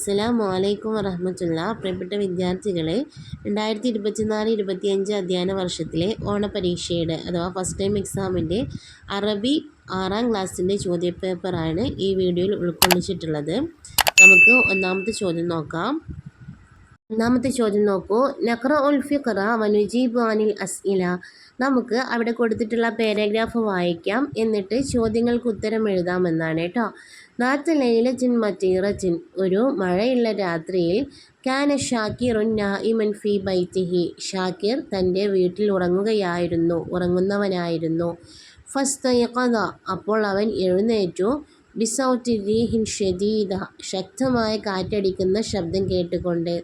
അസ്സലാമു അലൈക്കും വറഹ്മത്തുള്ള. പ്രിയപ്പെട്ട വിദ്യാർത്ഥികളെ, 2024-25 അധ്യയന വർഷത്തിലെ ഓണപരീക്ഷയുടെ അഥവാ ഫസ്റ്റ് ടൈം എക്സാമിൻ്റെ അറബി 6ാം ക്ലാസ്സിൻ്റെ ചോദ്യപേപ്പറാണ് ഈ വീഡിയോയിൽ ഉൾക്കൊള്ളിച്ചിട്ടുള്ളത്. നമുക്ക് ഒന്നാമത്തെ ചോദ്യം നോക്കാം. ഒന്നാമത്തെ ചോദ്യം നോക്കൂ. നഖ്റഉൽ ഫിഖ്റ വനുജീബു അനിൽ അസ്ഇല. നമുക്ക് അവിടെ കൊടുത്തിട്ടുള്ള പാരഗ്രാഫ് വായിക്കാം, എന്നിട്ട് ചോദ്യങ്ങൾക്ക് ഉത്തരം എഴുതാമെന്നാണ് കേട്ടോ. നാത്ത ലൈലത്തിൻ മതീറത്തിൻ. ഒരു മഴയുള്ള രാത്രിയിൽ കാന ഷാക്കിറുൻ നായിമൻ ഫി ബൈത്തിഹി. ഷാക്കിർ തൻ്റെ വീട്ടിൽ ഉറങ്ങുന്നവനായിരുന്നു. ഫസ്തയഖദ. അപ്പോൾ അവൻ എഴുന്നേറ്റു. ബിസൗത്തി റീഹിൻ ഷദീദ. ശക്തമായ കാറ്റടിക്കുന്ന ശബ്ദം കേട്ടുകൊണ്ട്.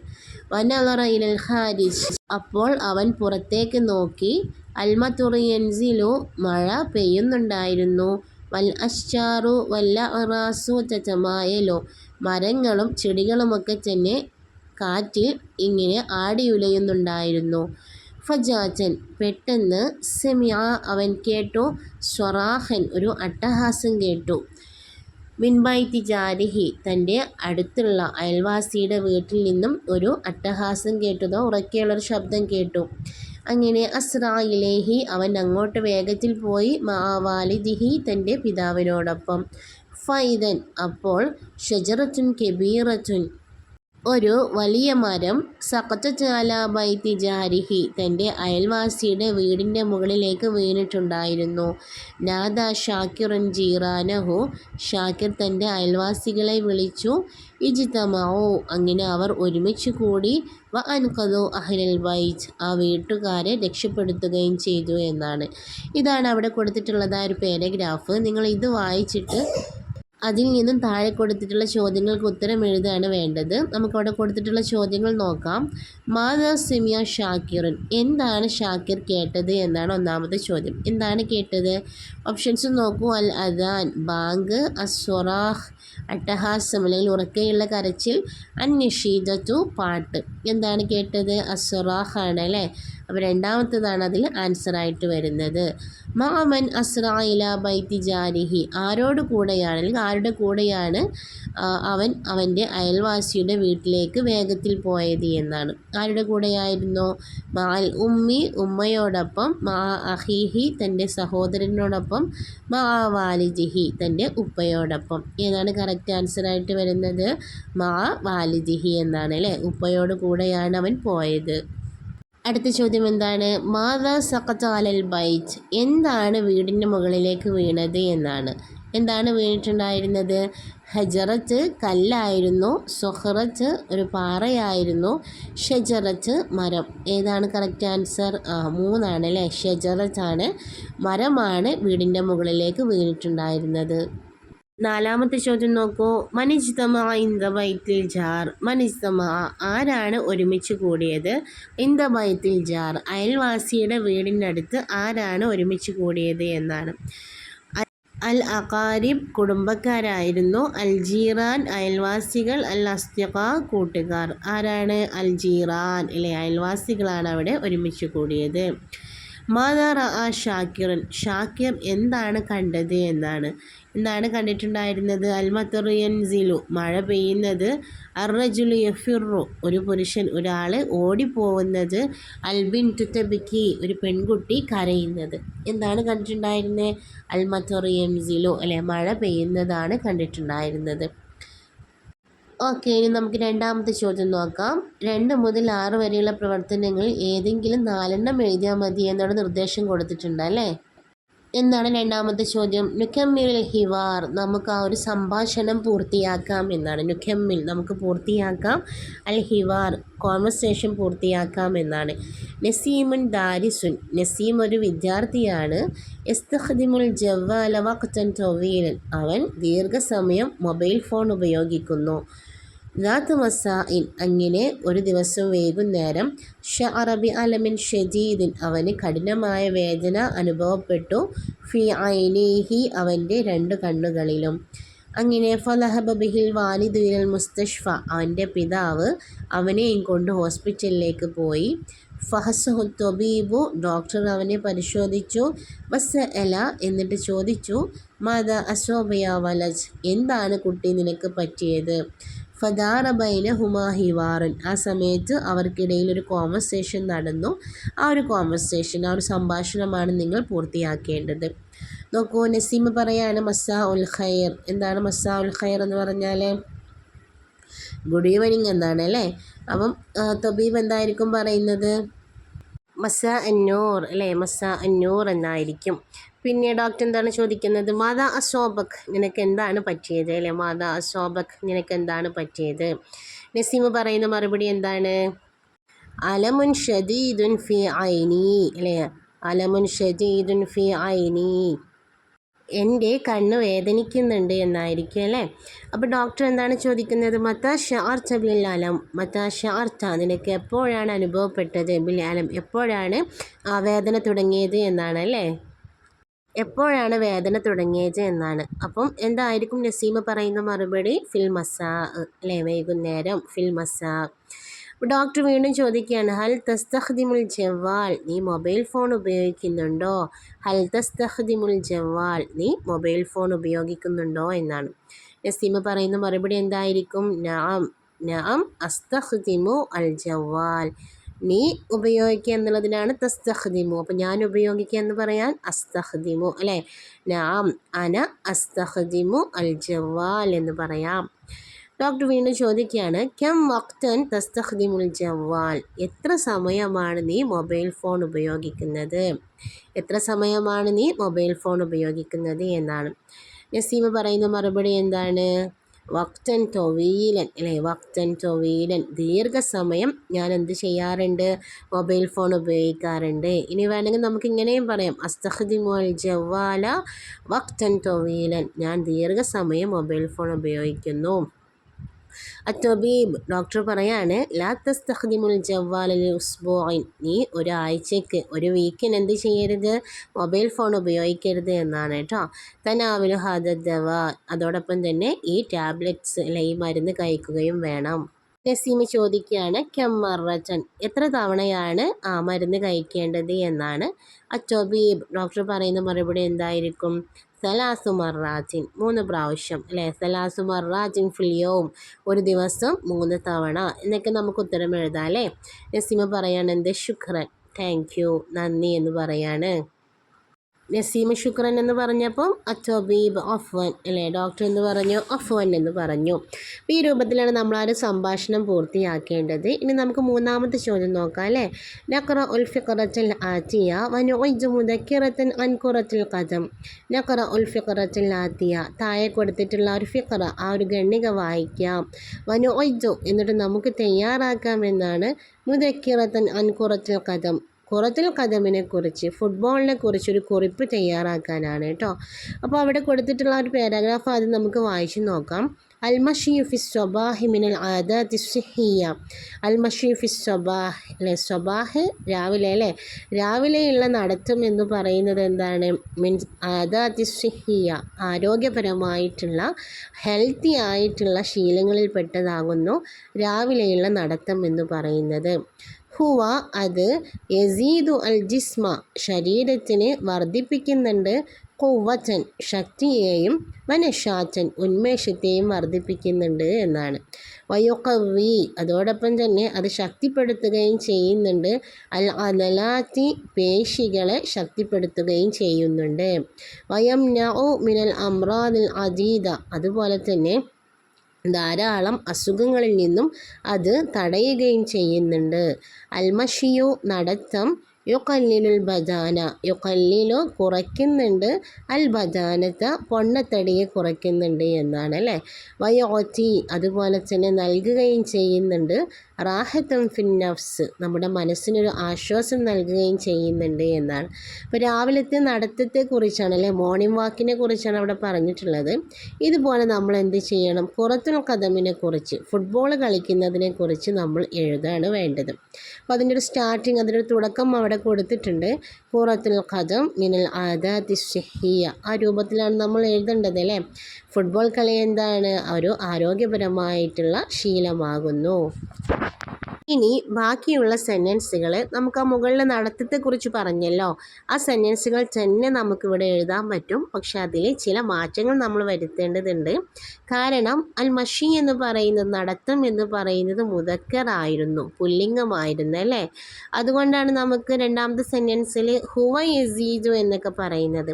വനളറ ഇലൽ ഖാരിജ്. അപ്പോൾ അവൻ പുറത്തേക്ക് നോക്കി. അൽമതുറു യൻസിലു. മഴ പെയ്യുന്നുണ്ടായിരുന്നു. വൽ അശ്ചാറു വല്ല അറാസു തതമായലു. മരങ്ങളും ചെടികളുമൊക്കെ തന്നെ കാറ്റിൽ ഇങ്ങനെ ആടിയുലയുന്നുണ്ടായിരുന്നു. ഫജാജൻ. പെട്ടെന്ന്. സെമിഅ. അവൻ കേട്ടു. സ്വറാഹൻ. ഒരു അട്ടഹാസം കേട്ടു. മിൻബൈത്തി ജാരിഹി. തൻ്റെ അടുത്തുള്ള അയൽവാസിയുടെ വീട്ടിൽ നിന്നും ഒരു അട്ടഹാസം കേട്ടതോ ഉറക്കെയുള്ളൊരു ശബ്ദം കേട്ടു. അങ്ങനെ അസ്രായിലേഹി. അവൻ അങ്ങോട്ട് വേഗത്തിൽ പോയി. വാലിദിഹി. തൻ്റെ പിതാവിനോടൊപ്പം. ഫൈദൻ. അപ്പോൾ ഷജറത്തുൻ കബീറത്തുൻ. ഒരു വലിയ മരം. സഖത്തത്ത് അലാ ബൈത്തി ജാരിഹി. തൻ്റെ അയൽവാസിയുടെ വീടിൻ്റെ മുകളിലേക്ക് വീണിട്ടുണ്ടായിരുന്നു. നാദ ഷാക്കിറുൻ ജീറാനഹു. ഷാക്കിർ തൻ്റെ അയൽവാസികളെ വിളിച്ചു. ഇജ്തമഉ. അങ്ങനെ അവർ ഒരുമിച്ച് കൂടി. വ അൻഖദു അഹ്ലൽ ബൈത്ത്. ആ വീട്ടുകാരെ രക്ഷപ്പെടുത്തുകയും ചെയ്തു എന്നാണ്. ഇതാണ് അവിടെ കൊടുത്തിട്ടുള്ളത് ഒരു പാരഗ്രാഫ്. നിങ്ങൾ ഇത് വായിച്ചിട്ട് അതിൽ നിന്നും താഴെ കൊടുത്തിട്ടുള്ള ചോദ്യങ്ങൾക്ക് ഉത്തരം എഴുതുകയാണ് വേണ്ടത്. നമുക്കവിടെ കൊടുത്തിട്ടുള്ള ചോദ്യങ്ങൾ നോക്കാം. മാദാ സെമിയ ഷാക്കിറുൻ. എന്താണ് ഷാക്കിർ കേട്ടത് എന്നാണ് ഒന്നാമത്തെ ചോദ്യം. എന്താണ് കേട്ടത്? ഓപ്ഷൻസ് നോക്കൂ. അൽ അദാൻ. ബാങ്ക്. അസ്വറാഹ്. അട്ടഹാസം അല്ലെങ്കിൽ ഉറക്കെയുള്ള കരച്ചിൽ. അന്നഷീദത്തു. പാട്ട്. എന്താണ് കേട്ടത്? അസ്വറാഹ് ആണ് അല്ലേ. അപ്പോൾ രണ്ടാമത്തേതാണ് അതിൽ ആൻസറായിട്ട് വരുന്നത്. മാമൻ അസ്രാ ഇലാ ബൈത്തി ജാരിഹി. ആരോട് കൂടെയാണ് അല്ലെങ്കിൽ ആരുടെ കൂടെയാണ് അവൻ അവൻ്റെ അയൽവാസിയുടെ വീട്ടിലേക്ക് വേഗത്തിൽ പോയത് എന്നാണ്. ആരുടെ കൂടെയായിരുന്നു? മാൽ ഉമ്മി. ഉമ്മയോടൊപ്പം. മാ അഹീഹി. തൻ്റെ സഹോദരനോടൊപ്പം. മാ വാലിദിഹി. തൻ്റെ ഉപ്പയോടൊപ്പം. ഏതാണ് കറക്റ്റ് ആൻസറായിട്ട് വരുന്നത്? മാ വാലിദിഹി എന്നാണ് അല്ലേ. ഉപ്പയോട് കൂടെയാണ് അവൻ പോയത്. അടുത്ത ചോദ്യം എന്താണ്? മാദാ സഖത അലൽ ബൈത്ത്. എന്താണ് വീടിൻ്റെ മുകളിലേക്ക് വീണത് എന്നാണ്. എന്താണ് വീണിട്ടുണ്ടായിരുന്നത്? ഹജറത്ത്. കല്ലായിരുന്നു. സൊഹറത്ത്. ഒരു പാറയായിരുന്നു. ഷജറത്ത്. മരം. ഏതാണ് കറക്റ്റ് ആൻസർ? 3 അല്ലേ. ഷജറത്താണ്, മരമാണ് വീടിൻ്റെ മുകളിലേക്ക് വീണിട്ടുണ്ടായിരുന്നത്. നാലാമത്തെ ചോദ്യം നോക്കൂ. മനിജ്തമ ഇന്ദ ബൈത്തിൽ ജാർ. മനിജ്തമ. ആരാണ് ഒരുമിച്ച് കൂടിയത്? ഇന്ദ ബൈത്തിൽ ജാർ. അയൽവാസിയുടെ വീടിനടുത്ത് ആരാണ് ഒരുമിച്ച് കൂടിയത് എന്നാണ്. അൽ അഖാരിബ്. കുടുംബക്കാരായിരുന്നു. അൽ ജീറാൻ. അയൽവാസികൾ. അൽ അസ്തിഖ. കൂട്ടുകാർ. ആരാണ്? അൽ ജീറാൻ അല്ലെ. അയൽവാസികളാണ് അവിടെ ഒരുമിച്ച് കൂടിയത്. മാദാ റഅ ഷാക്കിറുൻ. ഷാക്കിർ എന്താണ് കണ്ടത് എന്നാണ്. എന്താണ് കണ്ടിട്ടുണ്ടായിരുന്നത്? അൽമതറു യൻസിലു. മഴ പെയ്യുന്നത്. അർറജുലു യഫിറു. ഒരു പുരുഷൻ, ഒരാൾ ഓടിപ്പോവുന്നത്. അൽബിൻതു തബ്കി. ഒരു പെൺകുട്ടി കരയുന്നത്. എന്താണ് കണ്ടിട്ടുണ്ടായിരുന്നത്? അൽമതറു യൻസിലു അല്ലെ, മഴ പെയ്യുന്നതാണ് കണ്ടിട്ടുണ്ടായിരുന്നത്. ഓക്കെ, ഇനി നമുക്ക് രണ്ടാമത്തെ ചോദ്യം നോക്കാം. 2 മുതൽ 6 വരെയുള്ള പ്രവർത്തനങ്ങൾ ഏതെങ്കിലും 4 എഴുതിയാൽ മതി എന്നൊരു നിർദ്ദേശം കൊടുത്തിട്ടുണ്ട് അല്ലേ. എന്താണ് രണ്ടാമത്തെ ചോദ്യം? നുക്കമ്മിൽ ഹിവാർ. നമുക്ക് ആ ഒരു സംഭാഷണം പൂർത്തിയാക്കാം എന്നാണ്. നുക്കമ്മിൽ. നമുക്ക് പൂർത്തിയാക്കാം. അൽ ഹിവാർ. കോൺവെർസേഷൻ പൂർത്തിയാക്കാം എന്നാണ്. നസീമുൻ ദാരിസുൻ. നസീം ഒരു വിദ്യാർത്ഥിയാണ്. യസ്തഖ്ദിമുൽ ജവ്വാല വഖ്തൻ തവീലൻ. അവൻ ദീർഘസമയം മൊബൈൽ ഫോൺ ഉപയോഗിക്കുന്നു. ذات മസാഇൻ. അങ്ങനെ ഒരു ദിവസം വൈകുന്നേരം. ഷഅറ ബിഅലമിൻ ഷദീദിൻ. അവന് കഠിനമായ വേദന അനുഭവപ്പെട്ടു. ഫി ഐനൈഹി. അവൻ്റെ 2 കണ്ണുകളിലും. അങ്ങനെ ഫലഹബ ബിഹിൽ വാലിദു ഇലൽ മുസ്തഷ്ഫ. അവൻ്റെ പിതാവ് അവനെയും കൊണ്ട് ഹോസ്പിറ്റലിലേക്ക് പോയി. ഫഹസഹു ത്വബീബു. ഡോക്ടർ അവനെ പരിശോധിച്ചു. വസഅല. എന്നിട്ട് ചോദിച്ചു. മാദാ അസ്വബയ വലജ്. എന്താണ് കുട്ടി നിനക്ക് പറ്റിയത്? ഫദാറ ബൈനഹുമാ ഹിവാറുൻ. ആ സമയത്ത് അവർക്കിടയിൽ ഒരു കോൺവെർസേഷൻ നടന്നു. ആ ഒരു സംഭാഷണമാണ് നിങ്ങൾ പൂർത്തിയാക്കേണ്ടത്. നോക്കൂ, നസീമ പറയാണ് മസാ ഉൽ ഖൈർ. എന്താണ് മസാ ഉൽ ഖൈർ എന്ന് പറഞ്ഞാൽ? ഗുഡ് ഈവനിങ് എന്നാണ് അല്ലേ. അപ്പം തബീബ് എന്തായിരിക്കും പറയുന്നത്? മസാ അന്നൂർ അല്ലേ, മസാ അന്നൂർ എന്നായിരിക്കും. പിന്നെ ഡോക്ടർ എന്താണ് ചോദിക്കുന്നത്? മാതാ അസോബക്, നിനക്ക് എന്താണ് പറ്റിയത് അല്ലേ. മാതാ അസോബക്, നിനക്ക് എന്താണ് പറ്റിയത്? നസീമ പറയുന്ന മറുപടി എന്താണ്? അലമുൻ ഷദീദുൻ ഫി ഐനി അല്ലേ, അലമുൻ ഷദീദുൻ ഫി ഐനി, എൻ്റെ കണ്ണ് വേദനിക്കുന്നുണ്ട് എന്നായിരിക്കും അല്ലേ. അപ്പോൾ ഡോക്ടർ എന്താണ് ചോദിക്കുന്നത്? മത്താ ഷഅർത ബിൽ അലം, മത്താ ഷഅർത, നിനക്ക് എപ്പോഴാണ് അനുഭവപ്പെട്ടത്? ബിൽ അലം, എപ്പോഴാണ് വേദന തുടങ്ങിയത് എന്നാണ് അല്ലേ. എപ്പോഴാണ് വേദന തുടങ്ങിയത് എന്നാണ്. അപ്പം എന്തായിരിക്കും നസീമ പറയുന്ന മറുപടി? ഫിൽ മസാ അല്ലേ, വൈകുന്നേരം, ഫിൽ മസാ. ഡോക്ടർ വീണ്ടും ചോദിക്കുകയാണ്, ഹൽ തസ്തഖ്ദിമുൽ ജവാൽ, നീ മൊബൈൽ ഫോൺ ഉപയോഗിക്കുന്നുണ്ടോ? ഹൽ തസ്തഖ്ദിമുൽ ജവാൽ, നീ മൊബൈൽ ഫോൺ ഉപയോഗിക്കുന്നുണ്ടോ എന്നാണ്. നസീമ പറയുന്ന മറുപടി എന്തായിരിക്കും? നഅം, നഅം അസ്തഖ്ദിമു അൽ ജവാൽ, നീ ഉപയോഗിക്കുക എന്നുള്ളതിനാണ് തസ്തഖ്ദിമു. അപ്പം ഞാൻ ഉപയോഗിക്കുക എന്ന് പറയാൻ അസ്തഖ്ദിമു അല്ലേ. നഅം അന അസ്തഖ്ദിമു അൽ ജവാൽ എന്ന് പറയാം. ഡോക്ടർ വീണ്ടും ചോദിക്കുകയാണ്, കം വക്തൻ തസ്തഖ്ദിമുൽ ജവാൽ, എത്ര സമയമാണ് നീ മൊബൈൽ ഫോൺ ഉപയോഗിക്കുന്നത്? എത്ര സമയമാണ് നീ മൊബൈൽ ഫോൺ ഉപയോഗിക്കുന്നത് എന്നാണ്. നസീമ പറയുന്ന മറുപടി എന്താണ്? വക്തൻ തൊവീലൻ അല്ലേ, വക്തൻ തൊവീലൻ, ദീർഘസമയം ഞാൻ എന്ത് ചെയ്യാറുണ്ട്? മൊബൈൽ ഫോൺ ഉപയോഗിക്കാറുണ്ട്. ഇനി വേണമെങ്കിൽ നമുക്ക് ഇങ്ങനെയും പറയാം, അസ്തഖ്ദിമുൽ ജവാല വക്തൻ തൊവീലൻ, ഞാൻ ദീർഘസമയം മൊബൈൽ ഫോൺ ഉപയോഗിക്കുന്നു. അത്തബീബ്, ഡോക്ടർ പറയാണ്, ലാ തസ്തഖ്ദിമുൽ ജവാല ലി ഉസ്ബൂഇൻ, നീ ഒരാഴ്ചയ്ക്ക്, ഒരു വീക്കിന് എന്ത് ചെയ്യരുത്? മൊബൈൽ ഫോൺ ഉപയോഗിക്കരുത് എന്നാണ് കേട്ടോ. തനാവിലു ഹാദ ദവാ, അതോടൊപ്പം തന്നെ ഈ ടാബ്ലറ്റ്സ് അല്ലെ, ഈ മരുന്ന് കഴിക്കുകയും വേണം. നസീമ ചോദിക്കുകയാണ്, കെമ്മറച്ചൻ, എത്ര തവണയാണ് ആ മരുന്ന് കഴിക്കേണ്ടത് എന്നാണ്. അത്തബീബ്, ഡോക്ടർ പറയുന്ന മറുപടി എന്തായിരിക്കും? സലാസു മറാത്തിൻ, 3 പ്രാവശ്യം അല്ലേ. സലാസു മറാത്തിൻ ഫിലിയോം, ഒരു ദിവസം 3 തവണ എന്നൊക്കെ നമുക്ക് ഉത്തരം എഴുതാം അല്ലേ. നസീമ പറയാണ് എന്ത്? ശുക്രൻ, താങ്ക് യു, നന്ദി എന്ന് പറയാണ്. നസീമ ശുക്രൻ എന്ന് പറഞ്ഞപ്പം അത്തബീബ് അഫ്വൻ അല്ലേ, ഡോക്ടർ എന്ന് പറഞ്ഞു അഫ്വൻ എന്ന് പറഞ്ഞു. ഈ രൂപത്തിലാണ് നമ്മൾ ആ ഒരു സംഭാഷണം പൂർത്തിയാക്കേണ്ടത്. ഇനി നമുക്ക് മൂന്നാമത്തെ ചോദ്യം നോക്കാം അല്ലേ. നഖറ ഉൽ ഫിഖറത്തുൽ ആതിയ വനുഇദു മുദക്കിറത്തൻ അൻ ഖുറത്തുൽ ഖദം. നഖറ ഉൽ ഫിഖറത്തുൽ ആതിയ, താഴെ കൊടുത്തിട്ടുള്ള ഒരു ഫിഖറ, ആ ഒരു ഗണ്ണിക വായിക്കാം. വനുഇദു, എന്നിട്ട് നമുക്ക് തയ്യാറാക്കാമെന്നാണ്. മുദക്കിറത്തൻ അൻ ഖുറത്തുൽ ഖദം, ഖുറത്തുൽ ഖദമിനെ കുറിച്ച്, ഫുട്ബോളിനെ കുറിച്ച് ഒരു കുറിപ്പ് തയ്യാറാക്കാനാണ് കേട്ടോ. അപ്പോൾ അവിടെ കൊടുത്തിട്ടുള്ള ഒരു പാരാഗ്രാഫ് ആദ്യം നമുക്ക് വായിച്ച് നോക്കാം. അൽ മഷിയു ഫി സ്വബാഹി മിനൽ ആദാത്തി സിഹിയ, അൽ മഷിയു ഫി സ്വബാഹ് അല്ലേ, സ്വബാഹ് രാവിലെ അല്ലേ, രാവിലെയുള്ള നടത്തം എന്ന് പറയുന്നത് എന്താണ്? മീൻസ് ആദാത്തി സിഹിയ, ആരോഗ്യപരമായിട്ടുള്ള ഹെൽത്തി ആയിട്ടുള്ള ശീലങ്ങളിൽ പെട്ടതാകുന്നു രാവിലെയുള്ള നടത്തം എന്ന് പറയുന്നത്. ഹുവ, അത് യസീദു അൽ ജിസ്മ, ശരീരത്തിന് വർദ്ധിപ്പിക്കുന്നുണ്ട്. ഖുവ്വത്തൻ, ശക്തിയെയും വനഷാത്തൻ, ഉന്മേഷത്തെയും വർദ്ധിപ്പിക്കുന്നുണ്ട് എന്നാണ്. വയുഖവി, അതോടൊപ്പം തന്നെ അത് ശക്തിപ്പെടുത്തുകയും ചെയ്യുന്നുണ്ട്. അൽ അദലാത്തി, പേശികളെ ശക്തിപ്പെടുത്തുകയും ചെയ്യുന്നുണ്ട്. വയംനഉ മിനൽ അംറാദിൽ അദീദ, അതുപോലെ തന്നെ ധാരാളം അസുഖങ്ങളിൽ നിന്നും അത് തടയുകയും ചെയ്യുന്നുണ്ട്. അൽമഷിയു, നടത്തം, യുഖല്ലിലുൽ ബദാന, യുഖല്ലിലു കുറയ്ക്കുന്നുണ്ട്, അൽ ബദാനത്ത, പൊണ്ണത്തടിയെ കുറയ്ക്കുന്നുണ്ട് എന്നാണ് അല്ലേ. വയോത്തി, അതുപോലെ തന്നെ നൽകുകയും ചെയ്യുന്നുണ്ട്. റാഹത്തും ഫിൻ നഫ്സ്, നമ്മുടെ മനസ്സിനൊരു ആശ്വാസം നൽകുകയും ചെയ്യുന്നുണ്ട് എന്നാണ്. അപ്പോൾ രാവിലത്തെ നടത്തത്തെക്കുറിച്ചാണ് അല്ലേ, മോർണിംഗ് വാക്കിനെ കുറിച്ചാണ് അവിടെ പറഞ്ഞിട്ടുള്ളത്. ഇതുപോലെ നമ്മൾ എന്ത് ചെയ്യണം? ഖുറത്തുൽ ഖദമിനെ കുറിച്ച്, ഫുട്ബോൾ കളിക്കുന്നതിനെ കുറിച്ച് നമ്മൾ എഴുതാണ് വേണ്ടത്. അപ്പോൾ അതിൻ്റെ ഒരു സ്റ്റാർട്ടിങ്, അതിൻ്റെ തുടക്കം അവിടെ കൊടുത്തിട്ടുണ്ട്. ഖുറത്തുൽ ഖദം മിനൽ ആദാത്തി സിഹിയ, ആ രൂപത്തിലാണ് നമ്മൾ എഴുതേണ്ടത് അല്ലേ. ഫുട്ബോൾ കളി എന്താണ്? ഒരു ആരോഗ്യപരമായിട്ടുള്ള ശീലമാകുന്നു. ഇനി ബാക്കിയുള്ള സെൻറ്റൻസുകൾ നമുക്ക് ആ മുകളിലെ നടത്തത്തെക്കുറിച്ച് പറഞ്ഞല്ലോ, ആ സെൻറ്റൻസുകൾ തന്നെ നമുക്കിവിടെ എഴുതാൻ പറ്റും. പക്ഷെ അതിൽ ചില മാറ്റങ്ങൾ നമ്മൾ വരുത്തേണ്ടതുണ്ട്. കാരണം അൽ മഷി എന്ന് പറയുന്നത്, നടത്തം എന്ന് പറയുന്നത് മുദക്കറായിരുന്നു, പുല്ലിംഗമായിരുന്നു അല്ലേ. അതുകൊണ്ടാണ് നമുക്ക് രണ്ടാമത്തെ സെൻറ്റൻസിൽ ഹുവ യസീദു എന്നൊക്കെ പറയുന്നത്.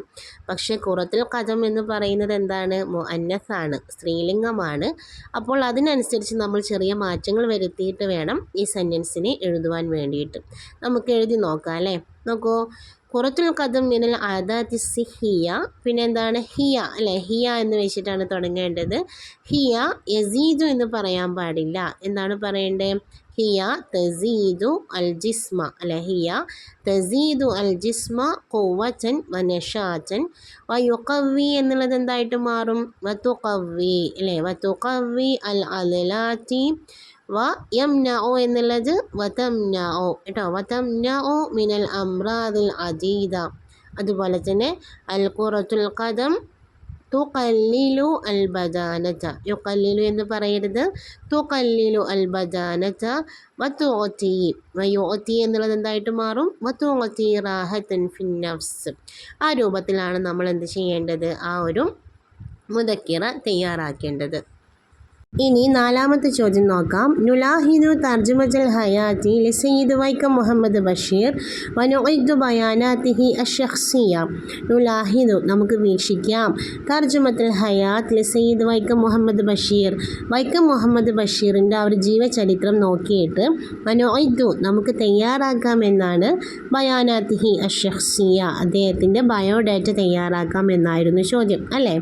പക്ഷെ ഖുറത്തുൽ ഖദം എന്ന് പറയുന്നത് എന്താണ്, മുഅന്നസാണ്, സ്ത്രീലിംഗമാണ്. അപ്പോൾ അതിനനുസരിച്ച് നമ്മൾ ചെറിയ മാറ്റങ്ങൾ വരുത്തിയിട്ട് വേണം ഈ സെൻറ്റൻസിനെ എഴുതുവാൻ വേണ്ടിയിട്ട്. നമുക്ക് എഴുതി നോക്കാം അല്ലേ. നോക്കൂ, ഖുറത്തുൽ ഖദം മിനൽ ആദാത്തി സിഹിയ, പിന്നെ എന്താണ്, ഹിയ അല്ലേ. ഹിയ എന്ന് വെച്ചിട്ടാണ് തുടങ്ങേണ്ടത്. ഹിയ യസീദു എന്ന് പറയാൻ പാടില്ല. എന്താണ് പറയേണ്ടത്, ഹിയ തസീദു അൽ ജിസ്മ അല്ലെ. ഹിയ തസീദു അൽ ജിസ്മ ഖുവ്വതൻ വനശാതൻ വയുഖവ്വി എന്നുള്ളത് എന്തായിട്ട് മാറും, വതുഖവ്വി അല്ലേ. വതുഖവ്വി അൽ അദ്ലാത്തി യംനഉ എന്നുള്ളത് വതംനഉ കേട്ടോ. വതംനഉ മിനൽ അംറാദിൽ അദീദ. അതുപോലെ തന്നെ അൽ ഖുറത്തുൽ ഖദം തുഖല്ലിലു അൽ ബദാനത. യുഖല്ലിലു എന്ന് പറയരുത്, തുഖല്ലിലു അൽ ബദാനത. വതുഅതി, വയുഅതി എന്നുള്ളത് എന്തായിട്ട് മാറും, വതുഅതി റാഹത്തൻ ഫിൻ നഫ്സ്. ആ രൂപത്തിലാണ് നമ്മൾ എന്ത് ചെയ്യേണ്ടത്, ആ ഒരു മുദക്കിറ തയ്യാറാക്കേണ്ടത്. ഇനി നാലാമത്തെ ചോദ്യം നോക്കാം. നുലാഹിദു തർജുമത്തുൽ ഹയാത്തി ലിസയ്യിദ് വൈക്കം മുഹമ്മദ് ബഷീർ വനുഇദ്ദു ബയാനാത്തിഹി അശ്ശഖ്സിയ. നുലാഹിദു നമുക്ക് വീക്ഷിക്കാം, തർജുമത്തുൽ ഹയാത്ത് ലിസയ്യിദ് വൈക്കം മുഹമ്മദ് ബഷീർ, വൈക്കം മുഹമ്മദ് ബഷീറിൻ്റെ ആ ഒരു ജീവചരിത്രം നോക്കിയിട്ട് വനുഇദ്ദു നമുക്ക് തയ്യാറാക്കാം എന്നാണ്, ബയാനാത്തിഹി അശ്ശഖ്സിയ അദ്ദേഹത്തിൻ്റെ ബയോഡാറ്റ തയ്യാറാക്കാം എന്നായിരുന്നു ചോദ്യം അല്ലേ.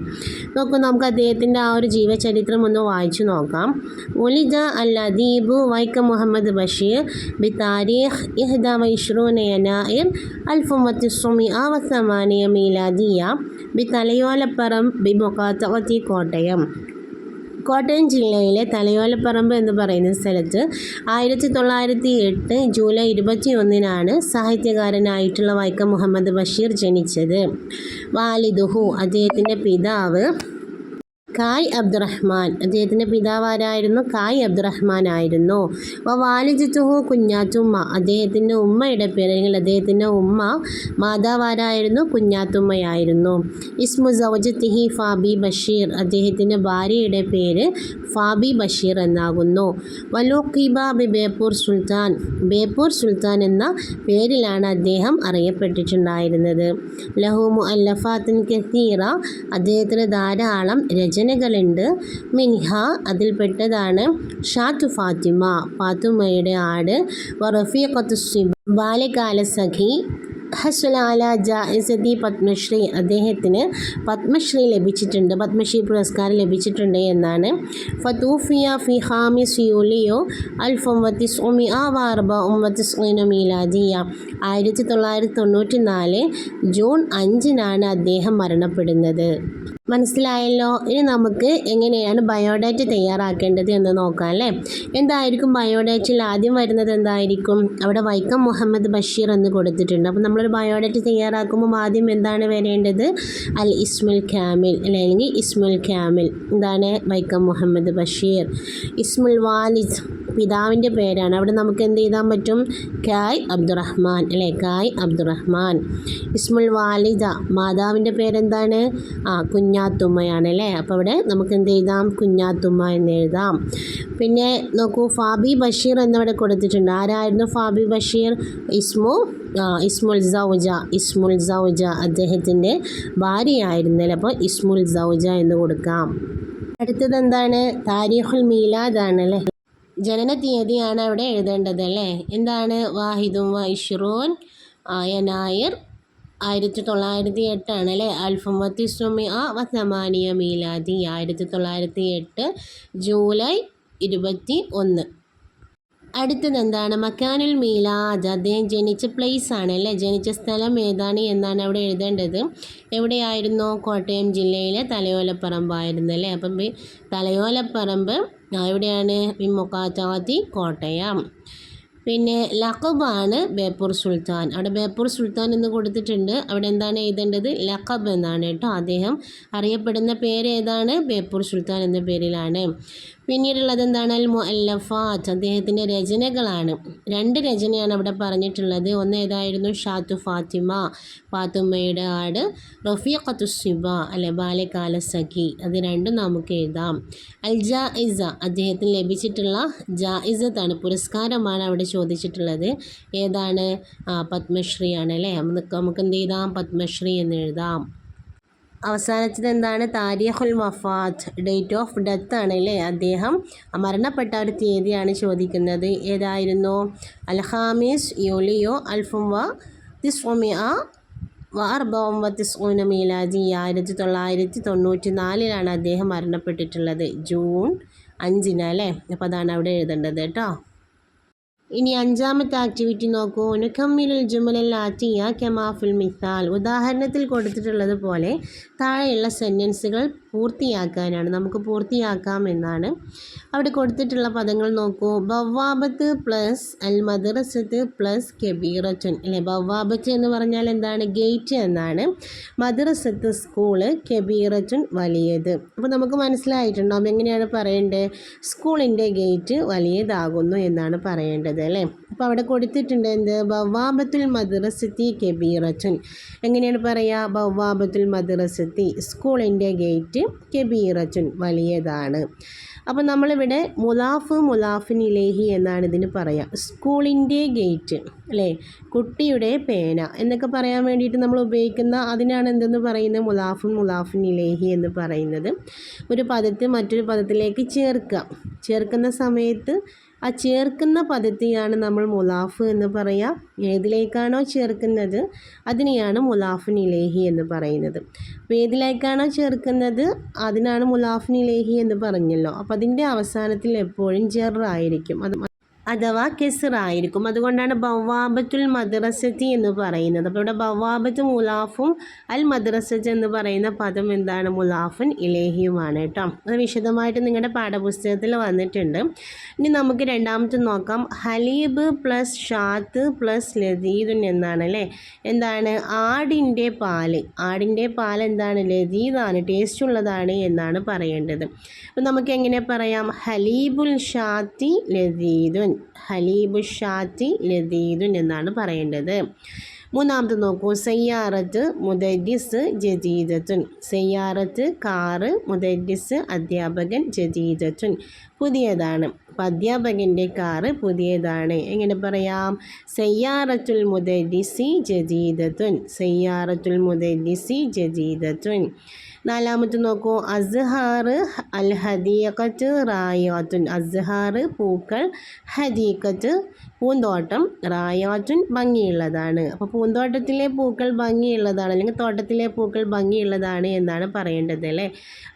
നോക്കൂ, നമുക്ക് അദ്ദേഹത്തിൻ്റെ ആ ഒരു ജീവചരിത്രം ഒന്ന് വായിച്ചു നോക്കാം. ഉലിദ അൽ അദീബു വൈക്കം മുഹമ്മദ് ബഷീർ ബിതാരീഖ് 21 യനായിർ 1908 മീലാദിയ ബിതലയോലപ്പറമ്പ് ബിമുഖാത്തഖത്തി കോട്ടയം. കോട്ടയം ജില്ലയിലെ തലയോലപ്പറമ്പ് എന്ന് പറയുന്ന സ്ഥലത്ത് 1908 ജൂലൈ 21 സാഹിത്യകാരനായിട്ടുള്ള വൈക്കം മുഹമ്മദ് ബഷീർ ജനിച്ചത്. വാലിദുഹു അദ്ദേഹത്തിൻ്റെ പിതാവ് കായ് അബ്ദുറഹ്മാൻ, അദ്ദേഹത്തിൻ്റെ പിതാവാരായിരുന്നു, കായ് അബ്ദുറഹ്മാൻ ആയിരുന്നു. വാലിദത്തുഹു കുഞ്ഞാത്തുമ്മ, അദ്ദേഹത്തിൻ്റെ ഉമ്മയുടെ പേര് അല്ലെങ്കിൽ അദ്ദേഹത്തിൻ്റെ ഉമ്മ മാതാവാരായിരുന്നു, കുഞ്ഞാത്തുമ്മയായിരുന്നു. ഇസ്മു സൗജത്തിഹി ഫാബി ബഷീർ, അദ്ദേഹത്തിൻ്റെ ഭാര്യയുടെ പേര് ഫാബി ബഷീർ എന്നാകുന്നു. വലൂഖിബ ബി ബേപ്പൂർ സുൽത്താൻ, ബേപ്പൂർ സുൽത്താൻ എന്ന പേരിലാണ് അദ്ദേഹം അറിയപ്പെട്ടിട്ടുണ്ടായിരുന്നത്. ലഹു മുഅല്ലഫാത്തിൻ കസീറ, അദ്ദേഹത്തിന് ധാരാളം രചനകളുണ്ട്. മിൻഹ അതിൽപ്പെട്ടതാണ് ഷാത്തു ഫാത്തിമ, ഫാത്തിമയുടെ ആട്, വറഫീഖത്തു സിബ ബാല്യകാല സഖി, ഹസ്വലാല ജായിസതി പത്മശ്രീ, അദ്ദേഹത്തിന് പത്മശ്രീ ലഭിച്ചിട്ടുണ്ട്, പത്മശ്രീ പുരസ്കാരം ലഭിച്ചിട്ടുണ്ട് എന്നാണ്. ഫതൂഫിയ ഫി ഖാമിസ് യൂലിയോ 1994 മീലാദിയ, 1994 ജൂൺ 5 അദ്ദേഹം മരണപ്പെടുന്നത്. മനസ്സിലായല്ലോ. ഇനി നമുക്ക് എങ്ങനെയാണ് ബയോഡാറ്റ തയ്യാറാക്കേണ്ടത് എന്ന് നോക്കാം അല്ലേ. എന്തായിരിക്കും ബയോഡാറ്റയിൽ ആദ്യം വരുന്നത്, എന്തായിരിക്കും, അവിടെ വൈക്കം മുഹമ്മദ് ബഷീർ എന്ന് കൊടുത്തിട്ടുണ്ട്. അപ്പോൾ നമ്മളൊരു ബയോഡാറ്റ തയ്യാറാക്കുമ്പോൾ ആദ്യം എന്താണ് വരേണ്ടത്, അൽ ഇസ്മുൽ കാമിൽ അല്ലെങ്കിൽ ഇസ്മുൽ കാമിൽ, എന്താണ്, വൈക്കം മുഹമ്മദ് ബഷീർ. ഇസ്മുൽ വാലിദ് പിതാവിൻ്റെ പേരാണ്, അവിടെ നമുക്ക് എന്ത് ചെയ്താൻ പറ്റും, കായ് അബ്ദുറഹ്മാൻ അല്ലേ, കായ് അബ്ദുറഹ്മാൻ. ഇസ്മുൽ വാലിദ മാതാവിൻ്റെ പേരെന്താണ്, കുഞ്ഞാത്തുമ്മയാണ് അല്ലേ. അപ്പോൾ അവിടെ നമുക്ക് എന്ത് എഴുതാം, കുഞ്ഞാത്തുമ്മ എന്ന് എഴുതാം. പിന്നെ നോക്കൂ, ഫാബി ബഷീർ എന്നിവിടെ കൊടുത്തിട്ടുണ്ട്. ആരായിരുന്നു ഫാബി ബഷീർ, ഇസ്മുൽ സൗജ, ഇസ്മുൽ സൗജ അദ്ദേഹത്തിൻ്റെ ഭാര്യയായിരുന്നല്ലേ. അപ്പോൾ ഇസ്മുൽ സൗജ എന്ന് കൊടുക്കാം. അടുത്തത് എന്താണ്, താരീഖുൽ മീലാദ് ആണല്ലേ, ജനന തീയതിയാണ് അവിടെ എഴുതേണ്ടത് അല്ലേ. എന്താണ്, വാഹിദും വൈഷ്റൂൻ യനായിർ 1908 അല്ലേ. 1908 മീലാദി 1908 ജൂലൈ 21. അടുത്തത് എന്താണ്, മക്കാനുൽ മീലാദ്, അദ്ദേഹം ജനിച്ച പ്ലേസ് ആണ് അല്ലേ, ജനിച്ച സ്ഥലം ഏതാണ് എന്നാണ് അവിടെ എഴുതേണ്ടത്. എവിടെയായിരുന്നു, കോട്ടയം ജില്ലയിലെ തലയോലപ്പറമ്പായിരുന്നു അല്ലേ. അപ്പം തലയോലപ്പറമ്പ് എവിടെയാണ്, ബിമുഖാത്തഖത്തി കോട്ടയം. പിന്നെ ലഖബാണ് ബേപ്പൂർ സുൽത്താൻ, അവിടെ ബേപ്പൂർ സുൽത്താൻ എന്ന് കൊടുത്തിട്ടുണ്ട്. അവിടെ എന്താണ് എഴുതേണ്ടത്, ലഖബ് എന്നാണ് കേട്ടോ. അദ്ദേഹം അറിയപ്പെടുന്ന പേര് ഏതാണ്, ബേപ്പൂർ സുൽത്താൻ എന്ന പേരിലാണ്. പിന്നീടുള്ളത് എന്താണ്? അൽ മുഅല്ലഫാത്ത്, അദ്ദേഹത്തിൻ്റെ രചനകളാണ്. 2 രചനയാണ് അവിടെ പറഞ്ഞിട്ടുള്ളത്. ഒന്ന് ഏതായിരുന്നു? ഷാത്തു ഫാത്തിമ, ഫാത്തുമ്മയുടെ ആട്, റഫീഖത്തു സിബ അല്ലെ, ബാല്യകാല സഖി. അത് രണ്ടും നമുക്ക് എഴുതാം. അൽ ജായിസ, അദ്ദേഹത്തിന് ലഭിച്ചിട്ടുള്ള ജായിസത്താണ്, പുരസ്കാരമാണ് അവിടെ ചോദിച്ചിട്ടുള്ളത്. ഏതാണ്? പത്മശ്രീ ആണ് അല്ലേ. നമുക്ക് എന്ത് എഴുതാം? പത്മശ്രീ എന്ന് എഴുതാം. അവസാനത്തത് എന്താണ്? താരീഖുൽ വഫാത്ത്, ഡേറ്റ് ഓഫ് ഡെത്ത് ആണ് അല്ലേ. അദ്ദേഹം മരണപ്പെട്ട ഒരു തീയതിയാണ് ചോദിക്കുന്നത്. ഏതായിരുന്നു? അൽ-ഖാമിസ് യൂലിയോ അൽഫും വ തിസ്ഉമിഅ വ അർബഉം വ തിസ്ഊന മീലാദി, 1994 അദ്ദേഹം മരണപ്പെട്ടിട്ടുള്ളത്, ജൂൺ 5 അല്ലേ. അപ്പോൾ അതാണ് അവിടെ എഴുതേണ്ടത് കേട്ടോ. ഇനി 5ാമത്തെ ആക്ടിവിറ്റി നോക്കൂ. നുകമ്മിലുൽ ജുമലൽ ആതിയ കമാ ഫിൽ മിസാൽ, ഉദാഹരണത്തിൽ കൊടുത്തിട്ടുള്ളത് പോലെ താഴെയുള്ള സെൻറ്റൻസുകൾ പൂർത്തിയാക്കാനാണ്. നമുക്ക് പൂർത്തിയാക്കാം എന്നാണ്. അവിടെ കൊടുത്തിട്ടുള്ള പദങ്ങൾ നോക്കൂ. ബവാബത്ത് പ്ലസ് അൽ മദ്രസത്ത് പ്ലസ് കബീറത്തുൻ അല്ലേ. ബവാബത്ത് എന്ന് പറഞ്ഞാൽ എന്താണ്? ഗേറ്റ് എന്നാണ്. മദ്രസത്ത് സ്കൂള്, കബീറത്തുൻ വലിയത്. അപ്പോൾ നമുക്ക് മനസ്സിലായിട്ടുണ്ടാവും എങ്ങനെയാണ് പറയേണ്ടത്. സ്കൂളിൻ്റെ ഗേറ്റ് വലിയതാകുന്നു എന്നാണ് പറയേണ്ടത് അല്ലേ. അപ്പോൾ അവിടെ കൊടുത്തിട്ടുണ്ട് എന്ത്? ബവാബത്തുൽ മദ്രസത്തി കബീറത്തുൻ. എങ്ങനെയാണ് പറയുക? ബവാബത്തുൽ മദ്രസത്തി, സ്കൂളിൻ്റെ ഗേറ്റ്, കബീറത്തുൻ വലിയതാണ്. അപ്പോൾ നമ്മളിവിടെ മുലാഫ് മുലാഫിൻ ഇലൈഹി എന്നാണ് ഇതിന് പറയാം. സ്കൂളിൻ്റെ ഗേറ്റ് അല്ലേ, കുട്ടിയുടെ പേന എന്നൊക്കെ പറയാൻ വേണ്ടിയിട്ട് നമ്മൾ ഉപയോഗിക്കുന്ന അതിനാണ് എന്തെന്ന് പറയുന്നത്? മുലാഫുൻ മുലാഫിൻ ഇലൈഹി എന്ന് പറയുന്നത്. ഒരു പദത്തെ മറ്റൊരു പദത്തിലേക്ക് ചേർക്കുന്ന സമയത്ത് ആ ചേർക്കുന്ന പദത്തെയാണ് നമ്മൾ മുലാഫ് എന്ന് പറയാം. ഏതിലേക്കാണോ ചേർക്കുന്നത് അതിനെയാണ് മുലാഫിൻ ഇലൈഹി എന്ന് പറയുന്നത്. അപ്പോൾ ഏതിലേക്കാണോ ചേർക്കുന്നത് അതിനാണ് മുലാഫിൻ ഇലൈഹി എന്ന് പറഞ്ഞല്ലോ. അപ്പോൾ അതിൻ്റെ അവസാനത്തിൽ എപ്പോഴും ജെറായിരിക്കും, അഥവാ കെസറായിരിക്കും. അതുകൊണ്ടാണ് ബവാബത്തുൽ മദ്രസത്തി എന്ന് പറയുന്നത്. അപ്പോൾ ഇവിടെ ബവാബത്ത് മുലാഫും അൽ മദ്രസത്ത് എന്ന് പറയുന്ന പദം എന്താണ്? മുലാഫുൻ ഇലൈഹിയുമാണ് കേട്ടോ. അത് വിശദമായിട്ട് നിങ്ങളുടെ പാഠപുസ്തകത്തിൽ വന്നിട്ടുണ്ട്. ഇനി നമുക്ക് 2ാമത്തെ നോക്കാം. ഹലീബ് പ്ലസ് ഷാത്ത് പ്ലസ് ലദീദുൻ എന്നാണ് അല്ലേ. എന്താണ്? ആടിൻ്റെ പാൽ എന്താണ്? ലദീദാണ്, ടേസ്റ്റ് ഉള്ളതാണ് എന്നാണ് പറയേണ്ടത്. അപ്പോൾ നമുക്ക് എങ്ങനെ പറയാം? ഹലീബുൽ ഷാത്തി ലദീദുൻ, ഹലീബു ഷാത്തി ലദീദുൻ എന്നാണ് പറയേണ്ടത്. 3ാമത് നോക്കൂ. സയ്യാറത്ത് മുദരിസ് ജദീദത്തുൻ, സയ്യാറത്ത് കാറ്, മുദരിസ് അധ്യാപകൻ, ജദീദത്തുൻ പുതിയതാണ്. അപ്പം അധ്യാപകൻ്റെ കാറ് പുതിയതാണ്. എങ്ങനെ പറയാം? സയ്യാറത്തുൽ മുദരിസി ജദീദത്തുൻ, സയ്യാറത്തുൽ മുദരിസി ജദീദത്തുൻ. 4ാമത്തെ നോക്കൂ. അസ്ഹാർ അൽ ഹദീഖത്ത് റായാത്തുൻ, അസ്ഹാർ പൂക്കൾ, ഹദീഖത്ത് പൂന്തോട്ടം, റായാത്തുൻ ഭംഗിയുള്ളതാണ്. അപ്പോൾ പൂന്തോട്ടത്തിലെ പൂക്കൾ ഭംഗിയുള്ളതാണ് അല്ലെങ്കിൽ തോട്ടത്തിലെ പൂക്കൾ ഭംഗിയുള്ളതാണ് എന്നാണ് പറയേണ്ടത് അല്ലേ.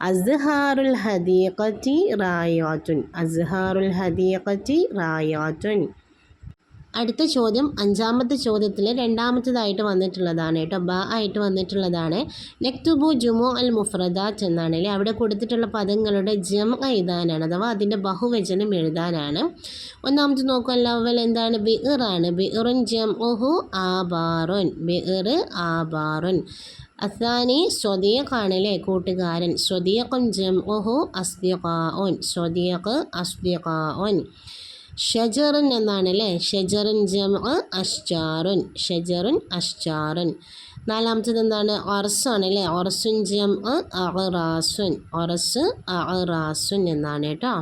അസ്ഹാറുൽ ഹദീഖത്തി റായാത്തുൻ, അസ്ഹാറുൽ ഹദീഖത്തി റായാത്തുൻ. അടുത്ത ചോദ്യം 5ാമത്തെ ചോദ്യത്തിൽ 2ാമത്തേതായിട്ട് വന്നിട്ടുള്ളതാണ് കേട്ടോ. ബ ആയിട്ട് വന്നിട്ടുള്ളതാണ്. നക്തുബു ജുമു അൽ മുഫ്രദാത്ത് എന്നാണ് അല്ലേ. അവിടെ കൊടുത്തിട്ടുള്ള പദങ്ങളുടെ ജം എഴുതാനാണ്, അഥവാ അതിൻ്റെ ബഹുവചനം എഴുതാനാണ്. 1ാമത്തെ നോക്കൂ. അല്ലവൽ എന്താണ്? ബിഇറാണ്. ബിഇറുൻ ജംഉഹു ആബാറുൻ, ബിഇർ ആബാറുൻ. അസാനി സ്വദീഖാണ് അല്ലേ, കൂട്ടുകാരൻ. സ്വദീഖുൻ ജംഉഹു അസ്ദിഖാഉൻ, സ്വദീഖ് അസ്ദിഖാഉൻ. ഷജറുൻ എന്നാണ് അല്ലേ. ഷജറുൻ ജംഉ അഷ്ജാറുൻ, ഷജറുൻ അഷ്ജാറുൻ. 4ാമത്തത് എന്താണ്? ഒറസാണ് അല്ലേ. ഒറസുൻ ജംഉ അഅറാസുൻ, ഒറസ് അഅറാസുൻ എന്നാണ് കേട്ടോ.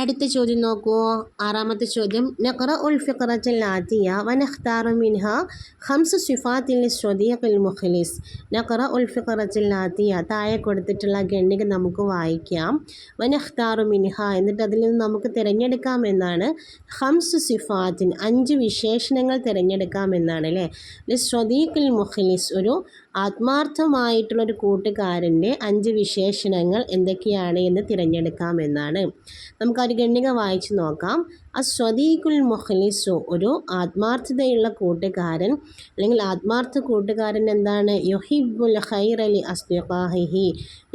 അടുത്ത ചോദ്യം നോക്കൂ. 6ാമത്തെ ചോദ്യം. നഖറഉൽ ഫിഖറത്തുൽ ആതിയ വനഖ്താറു മിൻഹാ 5 സിഫാത്തിൻ ലിസ്വദീഖിൽ മുഖ്ലിസ്. നഖറഉൽ ഫിഖറത്തുൽ ആതിയ, താഴെ കൊടുത്തിട്ടുള്ള ഖണ്ഡിക നമുക്ക് വായിക്കാം. വനഖ്താറു മിൻഹാ, എന്നിട്ട് അതിൽ നിന്ന് നമുക്ക് തിരഞ്ഞെടുക്കാം എന്നാണ്. 5 സിഫാത്തിൻ, 5 വിശേഷണങ്ങൾ തിരഞ്ഞെടുക്കാം എന്നാണ് അല്ലേ. ലിസ്വദീഖിൽ മുഖ്ലിസ്, ഒരു ആത്മാർത്ഥമായിട്ടുള്ളൊരു കൂട്ടുകാരൻ്റെ 5 വിശേഷണങ്ങൾ എന്തൊക്കെയാണ് എന്ന് തിരഞ്ഞെടുക്കാമെന്നാണ്. നമുക്കൊരു ഖണ്ഡിക വായിച്ചു നോക്കാം. അസ്വദീഖുൽ മുഖ്ലിസു, ഒരു ആത്മാർത്ഥതയുള്ള കൂട്ടുകാരൻ അല്ലെങ്കിൽ ആത്മാർത്ഥ കൂട്ടുകാരൻ എന്താണ്? യുഹിബ്ബുൽ ഖൈറ ലി അസ്ദിഖാഹിഹി,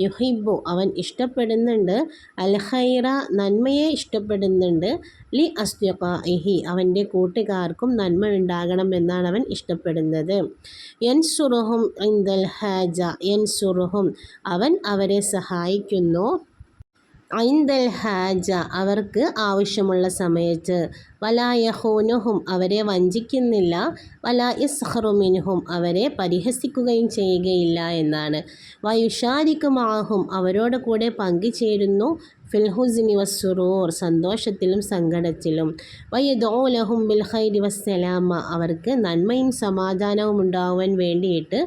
യുഹിബ്ബു അവൻ ഇഷ്ടപ്പെടുന്നുണ്ട്, അൽ ഖൈറ നന്മയെ ഇഷ്ടപ്പെടുന്നുണ്ട്, ലി അസ്ദിഖാഹിഹി അവൻ്റെ കൂട്ടുകാർക്കും നന്മ ഉണ്ടാകണം എന്നാണ് അവൻ ഇഷ്ടപ്പെടുന്നത്. യൻസുറുഹും ഇൻദൽ ഹാജ, യൻസുറുഹും അവൻ അവരെ സഹായിക്കുന്നു, ഐന്ദൽ ഹാജ അവർക്ക് ആവശ്യമുള്ള സമയത്ത്, വലാ യഹൂനുഹും അവരെ വഞ്ചിക്കുന്നില്ല, വലാ യസ്ഖറുമിൻഹും അവരെ പരിഹസിക്കുകയും ചെയ്യുകയില്ല എന്നാണ്. വയുഷാരിക്കുമാഹും അവരോട് കൂടെ പങ്കുചേരുന്നു, ഫിൽഹുസ്നി വസ്സുറൂർ സന്തോഷത്തിലും സങ്കടത്തിലും, വയദഊലഹും ബിൽ ഖൈരി വസ്സലാമ അവർക്ക് നന്മയും സമാധാനവും ഉണ്ടാവാൻ വേണ്ടിയിട്ട്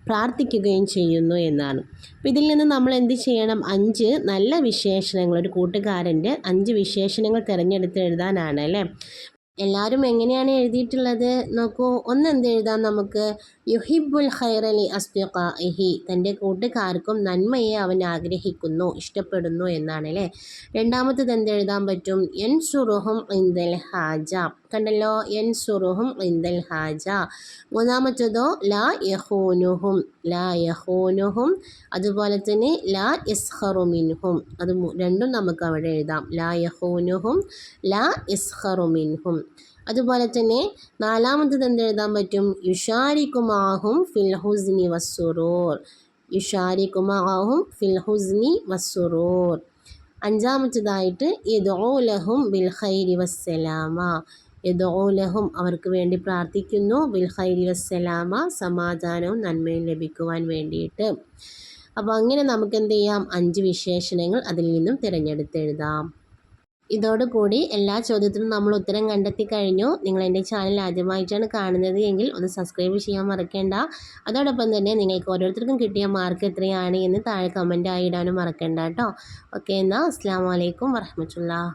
പ്രാർത്ഥിക്കുകയും ചെയ്യുന്നു എന്നാണ്. അപ്പോൾ ഇതിൽ നിന്ന് നമ്മൾ എന്ത് ചെയ്യണം? 5 നല്ല വിശേഷണങ്ങൾ, ഒരു കൂട്ടുകാരൻ്റെ 5 വിശേഷണങ്ങൾ തിരഞ്ഞെടുത്ത് എഴുതാനാണ് അല്ലേ. എല്ലാവരും എങ്ങനെയാണ് എഴുതിയിട്ടുള്ളത് നോക്കൂ. ഒന്ന് എന്ത് എഴുതാം നമുക്ക്? യുഹിബുൽ ഖൈറലി അസ്ദിഖാഇഹി തൻ്റെ കൂട്ടുകാർക്കും നന്മയെ അവൻ ആഗ്രഹിക്കുന്നു, ഇഷ്ടപ്പെടുന്നു എന്നാണ് അല്ലേ. രണ്ടാമത്തത് എന്തെഴുതാൻ പറ്റും? യൻസുറുഹും ഇൻദൽ ഹാജ കണ്ടല്ലോ, യൻസുറുഹും ഇൻദൽ ഹാജ. മൂന്നാമത്തതോ ലാ യഹൂനുഹും അതുപോലെ തന്നെ ലാ യസ്ഖറു മിൻഹും അത് രണ്ടും നമുക്ക് അവിടെ എഴുതാം. ലാ യഹൂനുഹും ലാ യസ്ഖറു മിൻഹും. അതുപോലെ തന്നെ നാലാമത്തത് എന്തെഴുതാൻ പറ്റും? യുഷാരിക്കുമാഹും ഫിൽ ഹുസ്നി വസ്സുറൂർ യുഷാരിക്കുമാഹും ഫിൽ ഹുസ്നി വസ്സുറൂർ. അഞ്ചാമത്തതായിട്ട് യദ്ഊ ലഹും ബിൽ ഖൈരി വസ്സലാമ യദ്ഊ ലഹും അവർക്ക് വേണ്ടി പ്രാർത്ഥിക്കുന്നു, ബിൽ ഖൈരി വസ്സലാമ സമാധാനവും നന്മയും ലഭിക്കുവാൻ വേണ്ടിയിട്ട്. അപ്പോൾ അങ്ങനെ നമുക്ക് എന്ത് ചെയ്യാം? 5 വിശേഷണങ്ങൾ അതിൽ നിന്നും തിരഞ്ഞെടുത്തെഴുതാം. ഇതോടുകൂടി എല്ലാ ചോദ്യത്തിനും നമ്മൾ ഉത്തരം കണ്ടെത്തി കഴിഞ്ഞു. നിങ്ങൾ എൻ്റെ ചാനൽ ആദ്യമായിട്ടാണ് കാണുന്നത് എങ്കിൽ ഒന്ന് സബ്സ്ക്രൈബ് ചെയ്യാൻ മറക്കേണ്ട. അതോടൊപ്പം തന്നെ നിങ്ങൾക്ക് ഓരോരുത്തർക്കും കിട്ടിയ മാർക്ക് എത്രയാണ് എന്ന് താഴെ കമൻറ്റായി ഇടാനും മറക്കണ്ട കേട്ടോ. ഓക്കെ, എന്നാൽ അസ്സലാമു അലൈക്കും വറഹ്മത്തുള്ളാഹി.